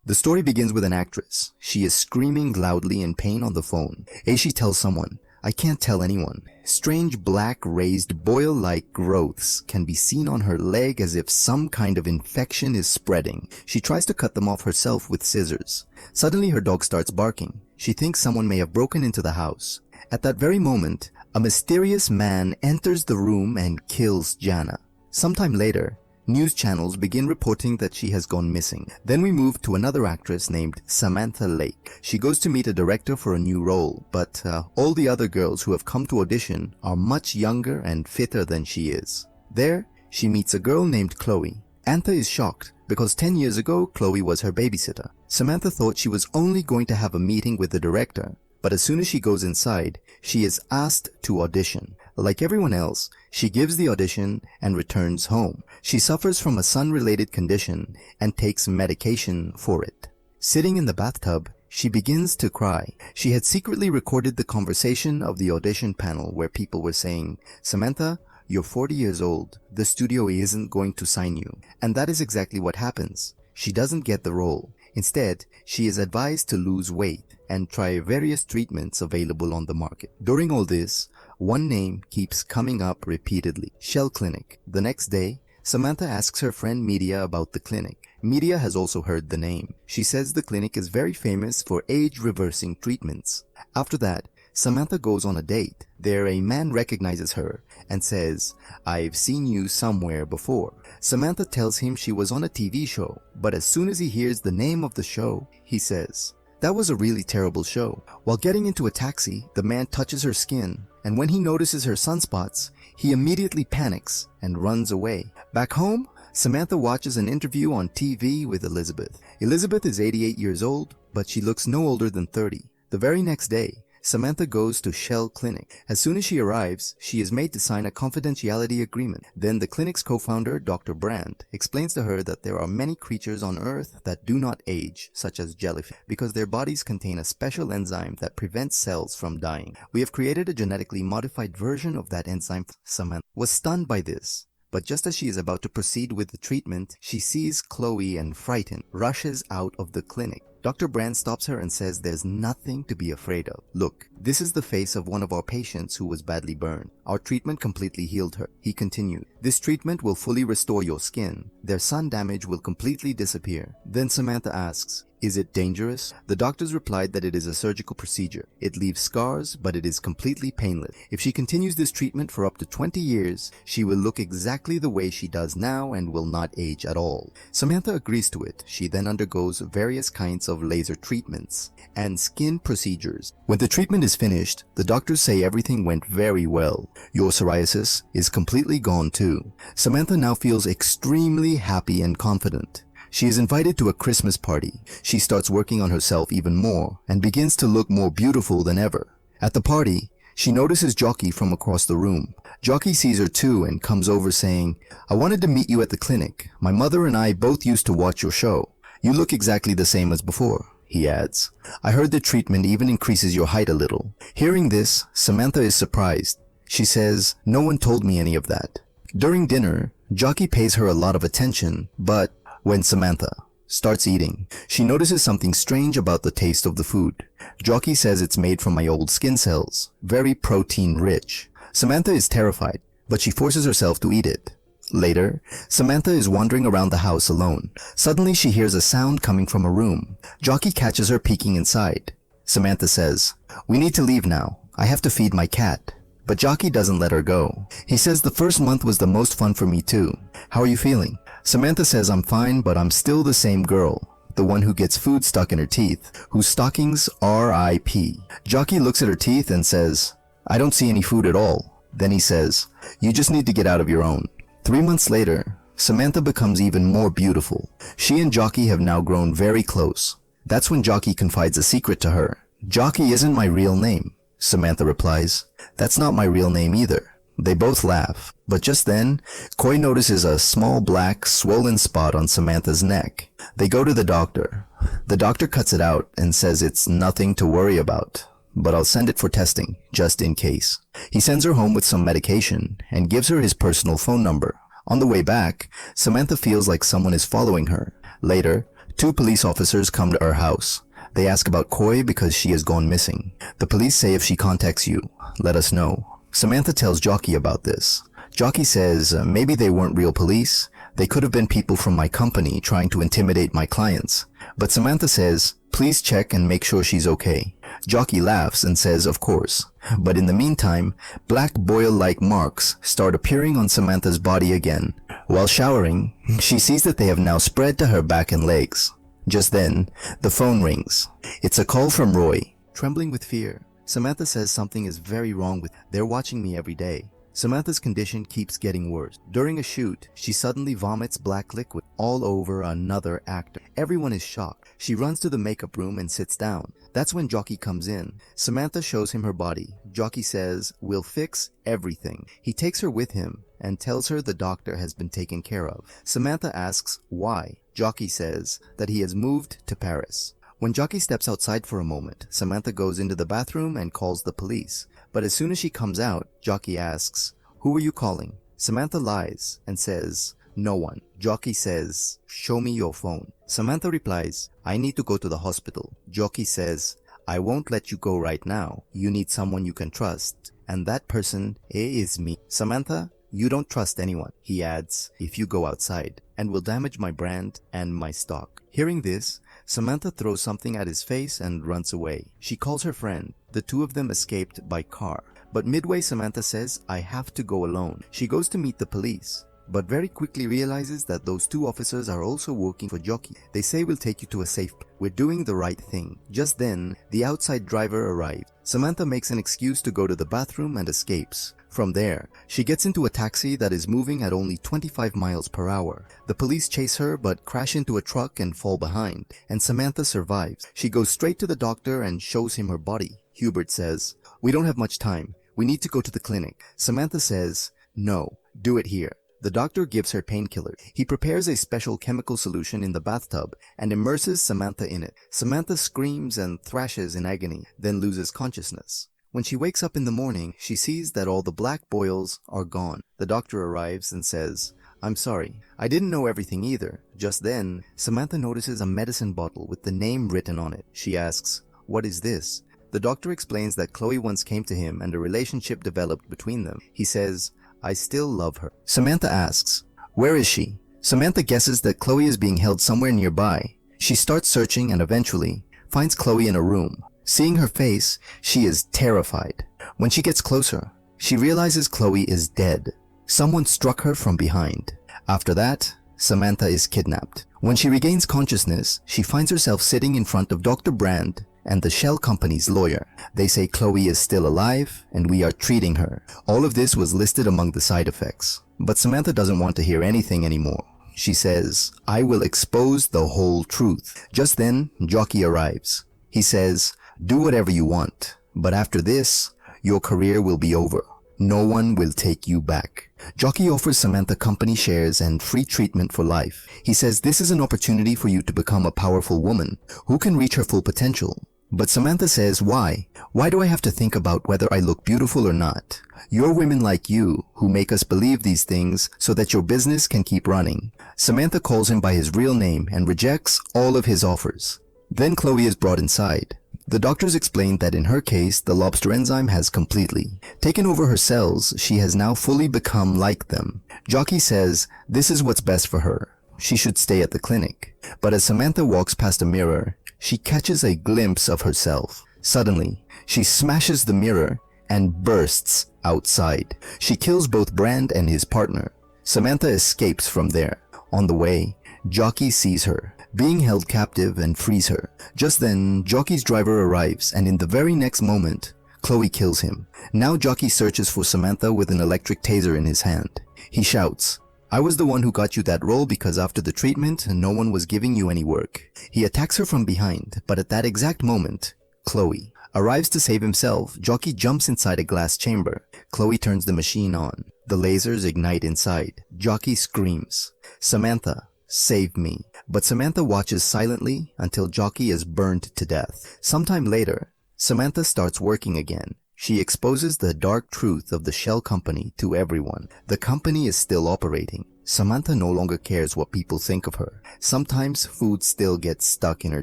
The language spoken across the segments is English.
The story begins with an actress. She is screaming loudly in pain on the phone. She tells someone, "I can't tell anyone." Strange black raised boil-like growths can be seen on her leg as if some kind of infection is spreading. She tries to cut them off herself with scissors. Suddenly her dog starts barking. She thinks someone may have broken into the house. At that very moment, a mysterious man enters the room and kills Jana. Sometime later, news channels begin reporting that she has gone missing. Then we move to another actress named Samantha Lake. She goes to meet a director for a new role, but all the other girls who have come to audition are much younger and fitter than she is. There, she meets a girl named Chloe. Antha is shocked because 10 years ago, Chloe was her babysitter. Samantha thought she was only going to have a meeting with the director, but as soon as she goes inside, she is asked to audition. Like everyone else, she gives the audition and returns home. She suffers from a sun-related condition and takes medication for it. Sitting in the bathtub, she begins to cry. She had secretly recorded the conversation of the audition panel where people were saying, "Samantha, you're 40 years old. The studio isn't going to sign you." And that is exactly what happens. She doesn't get the role. Instead, she is advised to lose weight and try various treatments available on the market. During all this, one name keeps coming up repeatedly: Shell Clinic. The next day, Samantha asks her friend Media about the clinic. Media has also heard the name. She says the clinic is very famous for age-reversing treatments. After that, Samantha goes on a date. There, a man recognizes her and says, "I've seen you somewhere before." Samantha tells him she was on a TV show, but as soon as he hears the name of the show, he says, "That was a really terrible show." While getting into a taxi, the man touches her skin, and when he notices her sunspots, he immediately panics and runs away. Back home, Samantha watches an interview on TV with Elizabeth. Elizabeth is 88 years old, but she looks no older than 30. The very next day, Samantha goes to Shell Clinic. As soon as she arrives, she is made to sign a confidentiality agreement. Then the clinic's co-founder, Dr. Brandt, explains to her that there are many creatures on Earth that do not age, such as jellyfish, because their bodies contain a special enzyme that prevents cells from dying. "We have created a genetically modified version of that enzyme." Samantha was stunned by this. But just as she is about to proceed with the treatment, she sees Chloe and, frightened, rushes out of the clinic. Dr. Brand stops her and says there's nothing to be afraid of. "Look, this is the face of one of our patients who was badly burned. Our treatment completely healed her." He continued, "This treatment will fully restore your skin. Their sun damage will completely disappear." Then Samantha asks, "Is it dangerous?" The doctors replied that it is a surgical procedure. It leaves scars, but it is completely painless. If she continues this treatment for up to 20 years, she will look exactly the way she does now and will not age at all. Samantha agrees to it. She then undergoes various kinds of laser treatments and skin procedures. When the treatment is finished, the doctors say everything went very well. Your psoriasis is completely gone too. Samantha now feels extremely happy and confident. She is invited to a Christmas party. She starts working on herself even more and begins to look more beautiful than ever. At the party, she notices Jockey from across the room. Jockey sees her too and comes over saying, "I wanted to meet you at the clinic. My mother and I both used to watch your show. You look exactly the same as before." He adds, "I heard the treatment even increases your height a little." Hearing this, Samantha is surprised. She says, "No one told me any of that." During dinner, Jockey pays her a lot of attention, but when Samantha starts eating, she notices something strange about the taste of the food. Jockey says it's made from my old skin cells, very protein rich. Samantha is terrified, but she forces herself to eat it. Later, Samantha is wandering around the house alone. Suddenly she hears a sound coming from a room. Jockey catches her peeking inside. Samantha says, "We need to leave now. I have to feed my cat." But Jockey doesn't let her go. He says, "The first month was the most fun for me too. How are you feeling?" Samantha says, "I'm fine, but I'm still the same girl. The one who gets food stuck in her teeth, whose stockings R.I.P. Jockey looks at her teeth and says, "I don't see any food at all." Then he says, "You just need to get out of your own." 3 months later, Samantha becomes even more beautiful. She and Jockey have now grown very close. That's when Jockey confides a secret to her. "Jockey isn't my real name." Samantha replies, "That's not my real name either." They both laugh, but just then, Coy notices a small black, swollen spot on Samantha's neck. They go to the doctor. The doctor cuts it out and says it's nothing to worry about, but I'll send it for testing, just in case. He sends her home with some medication and gives her his personal phone number. On the way back, Samantha feels like someone is following her. Later, Two police officers come to her house. They ask about Koi because she has gone missing. The police say if she contacts you, let us know. Samantha tells Jockey about this. Jockey says maybe they weren't real police. They could have been people from my company trying to intimidate my clients. But Samantha says, please check and make sure she's okay. Jockey laughs and says, of course. But in the meantime, black boil-like marks start appearing on Samantha's body again. While showering, she sees that they have now spread to her back and legs. Just then, the phone rings. It's a call from Roy. Trembling with fear, Samantha says something is very wrong with them. They're watching me every day. Samantha's condition keeps getting worse. During a shoot, she suddenly vomits black liquid all over another actor. Everyone is shocked. She runs to the makeup room and sits down. That's when Jockey comes in. Samantha shows him her body. Jockey says, we'll fix everything. He takes her with him and tells her the doctor has been taken care of. Samantha asks why. Jockey says that he has moved to Paris. When Jockey steps outside for a moment, Samantha goes into the bathroom and calls the police. But as soon as she comes out, Jockey asks, who are you calling? Samantha lies and says, no one. Jockey says, show me your phone. Samantha replies, I need to go to the hospital. Jockey says, I won't let you go right now. You need someone you can trust. And that person is me. Samantha, you don't trust anyone, he adds, if you go outside, and will damage my brand and my stock. Hearing this, Samantha throws something at his face and runs away. She calls her friend. The two of them escaped by car. But midway, Samantha says, I have to go alone. She goes to meet the police, but very quickly realizes that those two officers are also working for Jockey. They say we'll take you to a safe place. We're doing the right thing. Just then, the outside driver arrives. Samantha makes an excuse to go to the bathroom and escapes. From there, she gets into a taxi that is moving at only 25 miles per hour. The police chase her but crash into a truck and fall behind, and Samantha survives. She goes straight to the doctor and shows him her body. Hubert says, we don't have much time. We need to go to the clinic. Samantha says, no, do it here. The doctor gives her painkillers. He prepares a special chemical solution in the bathtub and immerses Samantha in it. Samantha screams and thrashes in agony, then loses consciousness. When she wakes up in the morning, she sees that all the black boils are gone. The doctor arrives and says, I'm sorry, I didn't know everything either. Just then, Samantha notices a medicine bottle with the name written on it. She asks, what is this? The doctor explains that Chloe once came to him and a relationship developed between them. He says, I still love her. Samantha asks, where is she? Samantha guesses that Chloe is being held somewhere nearby. She starts searching and eventually finds Chloe in a room. Seeing her face, she is terrified. When she gets closer, she realizes Chloe is dead. Someone struck her from behind. After that, Samantha is kidnapped. When she regains consciousness, she finds herself sitting in front of Dr. Brand and the shell company's lawyer. They say Chloe is still alive and we are treating her. All of this was listed among the side effects. But Samantha doesn't want to hear anything anymore. She says, I will expose the whole truth. Just then, Jockey arrives. He says, do whatever you want, but after this, your career will be over. No one will take you back. Jockey offers Samantha company shares and free treatment for life. He says this is an opportunity for you to become a powerful woman who can reach her full potential. But Samantha says, why? Why do I have to think about whether I look beautiful or not? You're women like you who make us believe these things so that your business can keep running. Samantha calls him by his real name and rejects all of his offers. Then Chloe is brought inside. The doctors explained that in her case, the Lobster enzyme has completely taken over her cells. She has now fully become like them. Jockey says this is what's best for her. She should stay at the clinic. But as Samantha walks past a mirror, she catches a glimpse of herself. Suddenly, she smashes the mirror and bursts outside. She kills both Brand and his partner. Samantha escapes from there. On the way, Jockey sees her being held captive and frees her. Just then, Jockey's driver arrives and in the very next moment, Chloe kills him. Now Jockey searches for Samantha with an electric taser in his hand. He shouts, I was the one who got you that role because after the treatment, no one was giving you any work. He attacks her from behind, but at that exact moment, Chloe arrives to save himself. Jockey jumps inside a glass chamber. Chloe turns the machine on. The lasers ignite inside. Jockey screams, Samantha, save me. But Samantha watches silently until Jockey is burned to death. Sometime later, Samantha starts working again. She exposes the dark truth of the shell company to everyone. The company is still operating. Samantha no longer cares what people think of her. Sometimes food still gets stuck in her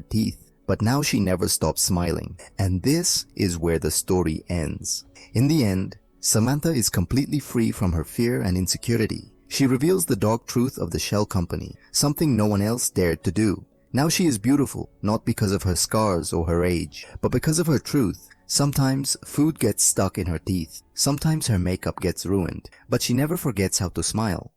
teeth, but now she never stops smiling. And this is where the story ends. In the end, Samantha is completely free from her fear and insecurity. She reveals the dark truth of the shell company, something no one else dared to do. Now she is beautiful, not because of her scars or her age, but because of her truth. Sometimes food gets stuck in her teeth. Sometimes her makeup gets ruined, but she never forgets how to smile.